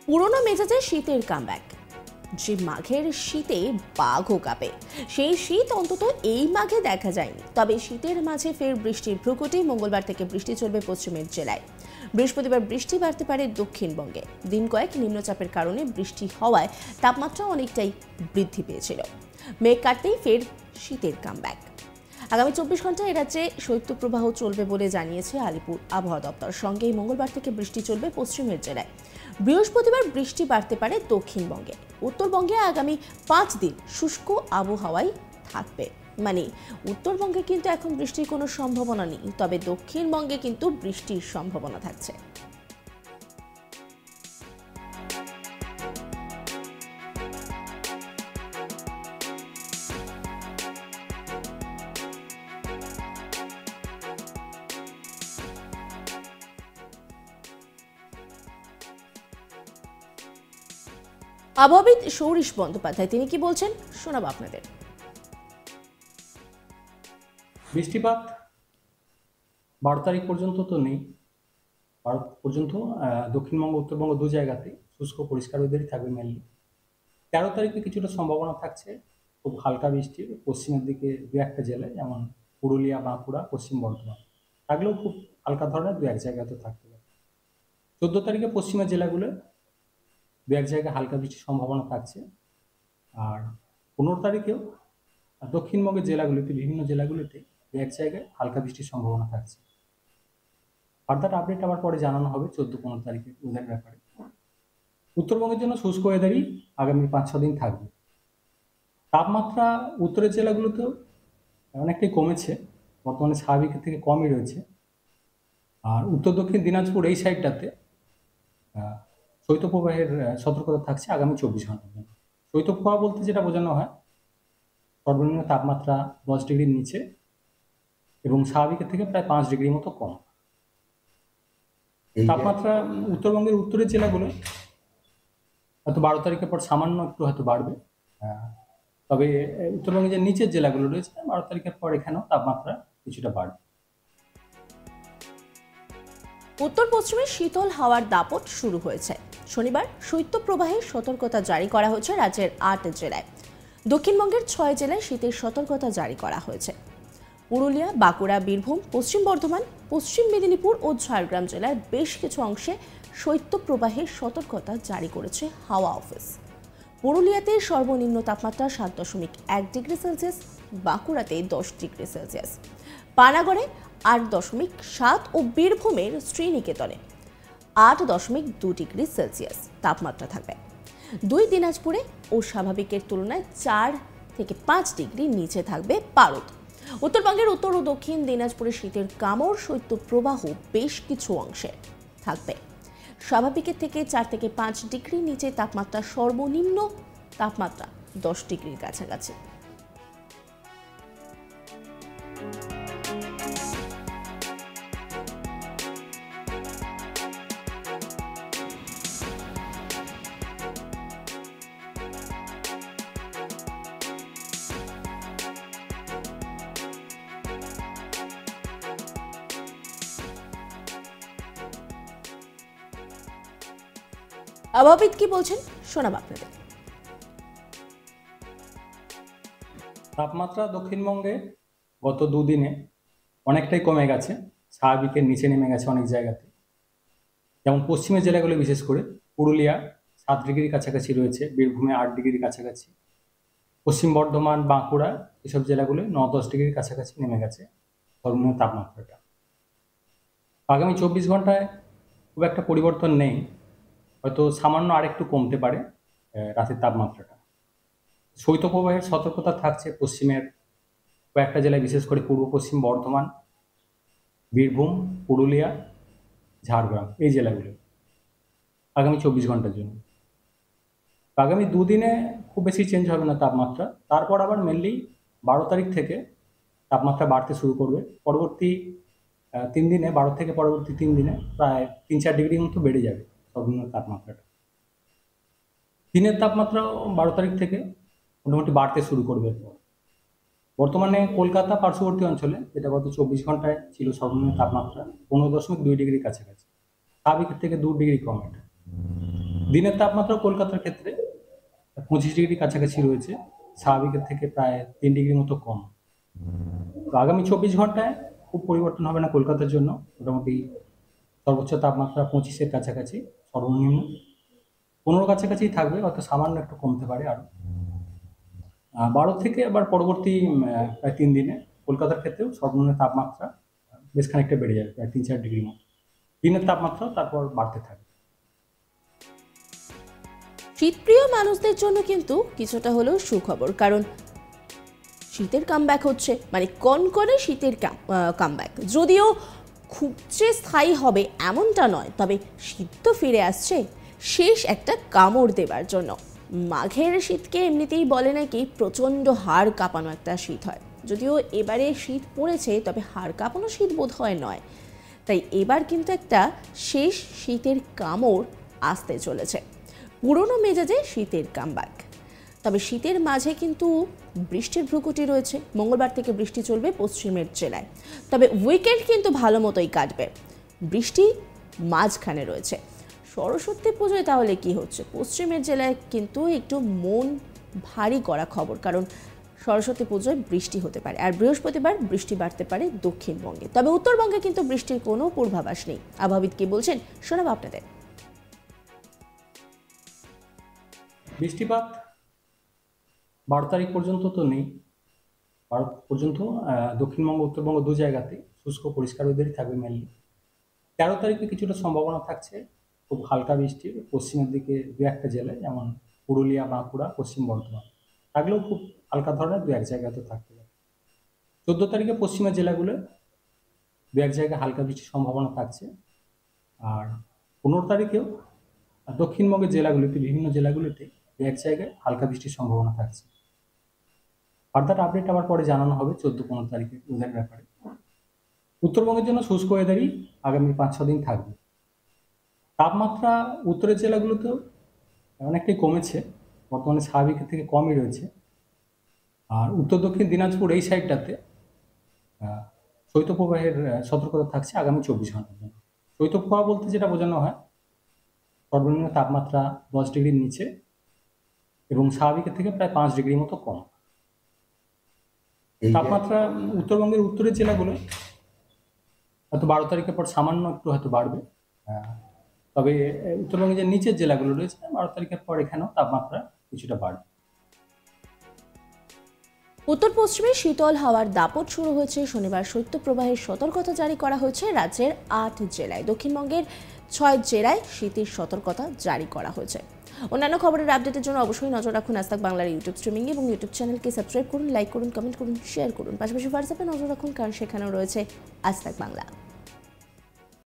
পুরনো মেজাজে শীতের কামব্যাক। যে মাঘের শীতে বাঘও কাঁপে, সেই শীত অন্তত এই মাঘে দেখা যায়নি। তবে শীতের মাঝে ফের বৃষ্টির ভ্রুকুটি। মঙ্গলবার থেকে বৃষ্টি চলবে পশ্চিমের জেলায়। বৃহস্পতিবার বৃষ্টি বাড়তে পারে দক্ষিণবঙ্গে। দিন কয়েক নিম্নচাপের কারণে বৃষ্টি হওয়ায় তাপমাত্রা অনেকটাই বৃদ্ধি পেয়েছিল। মেঘ কাটতেই ফের শীতের কামব্যাক। আগামী 24 ঘন্টায় এ রাজ্যে শৈত্যপ্রবাহ চলবে বলে জানিয়েছে আলিপুর আবহাওয়া দপ্তর। সঙ্গেই মঙ্গলবার থেকে বৃষ্টি চলবে পশ্চিমের জেলায়। বৃহস্পতিবার বৃষ্টি বাড়তে পারে দক্ষিণবঙ্গে। উত্তরবঙ্গে আগামী 5 দিন শুষ্ক আবহাওয়াই থাকবে। মানে উত্তরবঙ্গে কিন্তু এখন বৃষ্টির কোনো সম্ভাবনা নেই, তবে দক্ষিণবঙ্গে কিন্তু বৃষ্টির সম্ভাবনা থাকছে। আবহাওয়াবিদ সৌরিশ বন্দ্যোপাধ্যায় তিনি কি বলছেন শোনাবো আপনাদের। বৃষ্টিপাত 12 তারিখ পর্যন্ত তো নেই। 12 পর্যন্ত দক্ষিণবঙ্গ উত্তরবঙ্গ দু জায়গাতে শুষ্ক পরিষ্কার ওয়েদারই থাকবে মেনলি। 13 তারিখে কিছুটা সম্ভাবনা থাকছে খুব হালকা বৃষ্টির পশ্চিমের দিকে দু একটা জেলায়, যেমন পুরুলিয়া, বাঁকুড়া, পশ্চিম বর্ধমান। থাকলেও খুব হালকা ধরনের দু এক জায়গাতে থাকতে পারে। 14 তারিখে পশ্চিমের জেলাগুলো দু এক জায়গায় হালকা বৃষ্টির সম্ভাবনা থাকছে। আর 15 তারিখেও দক্ষিণবঙ্গের জেলাগুলিতে, বিভিন্ন জেলাগুলিতে দু এক জায়গায় হালকা বৃষ্টির সম্ভাবনা থাকছে। ফার্দার আপডেট আবার পরে জানানো হবে 14-15 তারিখের ওয়েদার ব্যাপারে। উত্তরবঙ্গের জন্য শুষ্ক ওয়েদারই আগামী 5-6 দিন থাকবে। তাপমাত্রা উত্তরের জেলাগুলোতেও অনেকটাই কমেছে, বর্তমানে স্বাভাবিকের থেকে কমই রয়েছে। আর উত্তর দক্ষিণ দিনাজপুর এই সাইডটাতে শৈত্যপ্রবাহের সতর্কতা থাকছে আগামী 24 ঘন্টার জন্য। শৈত্যপ্রবাহ বলতে যেটা বোঝানো হয়, সর্বনিম্ন তাপমাত্রা 10 ডিগ্রির নিচে এবং স্বাভাবিকের থেকে প্রায় 5 ডিগ্রির মতো কম। তাপমাত্রা উত্তরবঙ্গের উত্তরের জেলাগুলো হয়তো 12 তারিখের পর সামান্য একটু হয়তো বাড়বে। তবে উত্তরবঙ্গের যে নিচের জেলাগুলো রয়েছে 12 তারিখের পর এখানেও তাপমাত্রা কিছুটা বাড়বে। উত্তর পশ্চিমে শীতল হাওয়ার দাপট শুরু হয়েছে। শনিবার শৈত্যপ্রবাহের সতর্কতা জারি করা হয়েছে রাজ্যের 8 জেলায়। দক্ষিণবঙ্গের 6 জেলায় শীতের সতর্কতা জারি করা হয়েছে। পুরুলিয়া, বাঁকুড়া, বীরভূম, পশ্চিম বর্ধমান, পশ্চিম মেদিনীপুর ও ঝাড়গ্রাম জেলার বেশ কিছু অংশে শৈত্যপ্রবাহের সতর্কতা জারি করেছে হাওয়া অফিস। পুরুলিয়াতে সর্বনিম্ন তাপমাত্রা 7.1 ডিগ্রি সেলসিয়াস, বাঁকুড়াতে 10 ডিগ্রি সেলসিয়াস, পানাগড়ে 8.7 ও বীরভূমের শ্রীনিকেতনে 8.2 ডিগ্রি সেলসিয়াস তাপমাত্রা থাকবে। দিনাজপুরে ও স্বাভাবিকের তুলনায় 4 থেকে 5 ডিগ্রি নিচে থাকবে পারদ। উত্তরবঙ্গের উত্তর ও দক্ষিণ দিনাজপুরে শীতের কামড় শৈত্যপ্রবাহ বেশ কিছু অংশে থাকবে। স্বাভাবিকের থেকে 4 থেকে 5 ডিগ্রি নিচে তাপমাত্রা, সর্বনিম্ন তাপমাত্রা 10 ডিগ্রির কাছাকাছি। আবহাওয়াবিদ কি বলছেন শোনাব আপনাদের। তাপমাত্রা দক্ষিণবঙ্গে গত দুদিনে অনেকটাই কমে গেছে, স্বাভাবিকের নিচে নেমে গেছে অনেক জায়গাতে। যেমন পশ্চিমের জেলাগুলো, বিশেষ করে পুরুলিয়া 7 ডিগ্রির কাছাকাছি রয়েছে, বীরভূমে 8 ডিগ্রির কাছাকাছি, পশ্চিম বর্ধমান, বাঁকুড়া এসব জেলাগুলো 9-10 ডিগ্রির কাছাকাছি নেমে গেছে সর্বনিম্ন তাপমাত্রাটা। আগামী 24 ঘন্টায় খুব একটা পরিবর্তন নেই, হয়তো সামান্য আরেকটু কমতে পারে রাতের তাপমাত্রাটা। শৈত্যপ্রবাহের সতর্কতা থাকছে পশ্চিমের কয়েকটা জেলায়, বিশেষ করে পূর্ব পশ্চিম বর্ধমান, বীরভূম, পুরুলিয়া, ঝাড়গ্রাম এই জেলাগুলো আগামী 24 ঘন্টার জন্য। আগামী দুদিনে খুব বেশি চেঞ্জ হবে না তাপমাত্রা, তারপর আবার মেনলি 12 তারিখ থেকে তাপমাত্রা বাড়তে শুরু করবে। পরবর্তী 3 দিনে, 12 থেকে পরবর্তী 3 দিনে প্রায় 3-4 ডিগ্রির মতো বেড়ে যাবে সর্বনিম্ন তাপমাত্রাটা। দিনের তাপমাত্রা 12 তারিখ থেকে মোটামুটি বাড়তে শুরু করবে। বর্তমানে কলকাতা পার্শ্ববর্তী অঞ্চলে, যেটা গত 24 ঘন্টায় ছিল সর্বনিম্ন তাপমাত্রা 15.2 ডিগ্রির কাছাকাছি, স্বাভাবিকের থেকে 2 ডিগ্রি কম এটা। দিনের তাপমাত্রা কলকাতার ক্ষেত্রে 25 ডিগ্রি কাছাকাছি রয়েছে, স্বাভাবিকের থেকে প্রায় 3 ডিগ্রি মতো কম। তো আগামী 24 ঘন্টায় খুব পরিবর্তন হবে না কলকাতার জন্য। মোটামুটি সর্বোচ্চ তাপমাত্রা 25-এর কাছাকাছি, সর্বনিম্ন 15 কাছাকাছি থাকবে, হয়তো সামান্য একটু কমতে পারে আরো। 12 থেকে আবার পরবর্তী প্রায় 3 দিনে কলকাতার ক্ষেত্রেও সর্বনিম্ন তাপমাত্রা বেশ খানিকটা বেড়ে যাবে, প্রায় 3-4 ডিগ্রি মতো। দিনের তাপমাত্রাও তারপর বাড়তে থাকবে। শীতপ্রিয় মানুষদের জন্য কিন্তু কিছুটা হলেও সুখবর, কারণ শীতের কামব্যাক হচ্ছে, মানে কনকনে শীতের কামব্যাক। যদিও খুব যে স্থায়ী হবে এমনটা নয়, তবে শীত তো ফিরে আসছে শেষ একটা কামড় দেবার জন্য। মাঘের শীতকে এমনিতেই বলে নাকি প্রচণ্ড হাড় কাঁপানো একটা শীত হয়। যদিও এবারে শীত পড়েছে, তবে হাড় কাঁপানো শীত বোধ হয় নয়। তাই এবার কিন্তু একটা শেষ শীতের কামড় আসতে চলেছে, পুরনো মেজাজে শীতের কামব্যাক। তবে শীতের মাঝে কিন্তু বৃষ্টির ভ্রুকুটি রয়েছে। মঙ্গলবার থেকে বৃষ্টি চলবে পশ্চিমের জেলায়, তবে উইকেন্ড কিন্তু ভালো মতোই কাটবে। বৃষ্টি মাঝখানে রয়েছে। সরস্বতী পুজোয় তাহলে কি হচ্ছে? পশ্চিমের জেলায় কিন্তু একটু মন ভারী করা খবর, কারণ সরস্বতী পুজোয় বৃষ্টি হতে পারে, আর বৃহস্পতিবার বৃষ্টি বাড়তে পারে দক্ষিণবঙ্গে। তবে উত্তরবঙ্গে কিন্তু বৃষ্টির কোনো পূর্বাভাস নেই। আবহাওয়াবিদ কি বলছেন শোনাবো আপনাদের। বৃষ্টিপাত 12 তারিখ পর্যন্ত তো নেই। 12 পর্যন্ত দক্ষিণবঙ্গ উত্তরবঙ্গ দু জায়গাতে শুষ্ক পরিষ্কার ওয়েদারই থাকবে মেনলি। 13 তারিখে কিছুটা সম্ভাবনা থাকছে খুব হালকা বৃষ্টির পশ্চিমের দিকে দু একটা জেলায়, যেমন পুরুলিয়া, বাঁকুড়া, পশ্চিম বর্ধমান। থাকলেও খুব হালকা ধরনের দু এক জায়গায় তো থাকতে পারে। 14 তারিখে পশ্চিমের জেলাগুলো দু এক জায়গায় হালকা বৃষ্টির সম্ভাবনা থাকছে। আর 15 তারিখেও দক্ষিণবঙ্গের জেলাগুলিতে, বিভিন্ন জেলাগুলিতে দু এক জায়গায় হালকা বৃষ্টির সম্ভাবনা থাকছে। ফার্দার আপডেট আবার পরে জানানো হবে 14-15 তারিখে ওয়েদার ব্যাপারে। উত্তরবঙ্গের জন্য শুষ্ক ওয়েদারই আগামী 5-6 দিন থাকবে। তাপমাত্রা উত্তরের জেলাগুলোতেও অনেকটাই কমেছে, বর্তমানে স্বাভাবিকের থেকে কমই রয়েছে। আর উত্তর দক্ষিণ দিনাজপুর এই সাইডটাতে শৈত্যপ্রবাহের সতর্কতা থাকছে আগামী 24 ঘন্টার জন্য। শৈত্যপ্রবাহ বলতে যেটা বোঝানো হয়, সর্বনিম্ন তাপমাত্রা 10 ডিগ্রির নিচে এবং স্বাভাবিকের থেকে প্রায় 5 ডিগ্রি মতো কম। তাপমাত্রা উত্তরবঙ্গের উত্তরের জেলাগুলো হয়তো 12 তারিখের পর সামান্য একটু হয়তো বাড়বে। তবে উত্তরবঙ্গের যে নিচের জেলাগুলো রয়েছে 12 তারিখের পর এখানেও তাপমাত্রা কিছুটা বাড়বে। উত্তর পশ্চিমে শীতল হাওয়ার দাপট শুরু হয়েছে শনিবার। শৈত্যপ্রবাহের সতর্কতা জারি করা হয়েছে রাজ্যের 8 জেলায়। দক্ষিণবঙ্গের 6 জেলায় শীতের সতর্কতা জারি করা হয়েছে। অন্যান্য খবরের আপডেটের জন্য অবশ্যই নজর রাখুন আজ তাক বাংলার ইউটিউব স্ট্রিমিং এবং ইউটিউব চ্যানেলকে সাবস্ক্রাইব করুন, লাইক করুন, কমেন্ট করুন, শেয়ার করুন। পাশাপাশি হোয়াটসঅ্যাপে নজর রাখুন, কারণ সেখানেও রয়েছে আজ তাক বাংলা।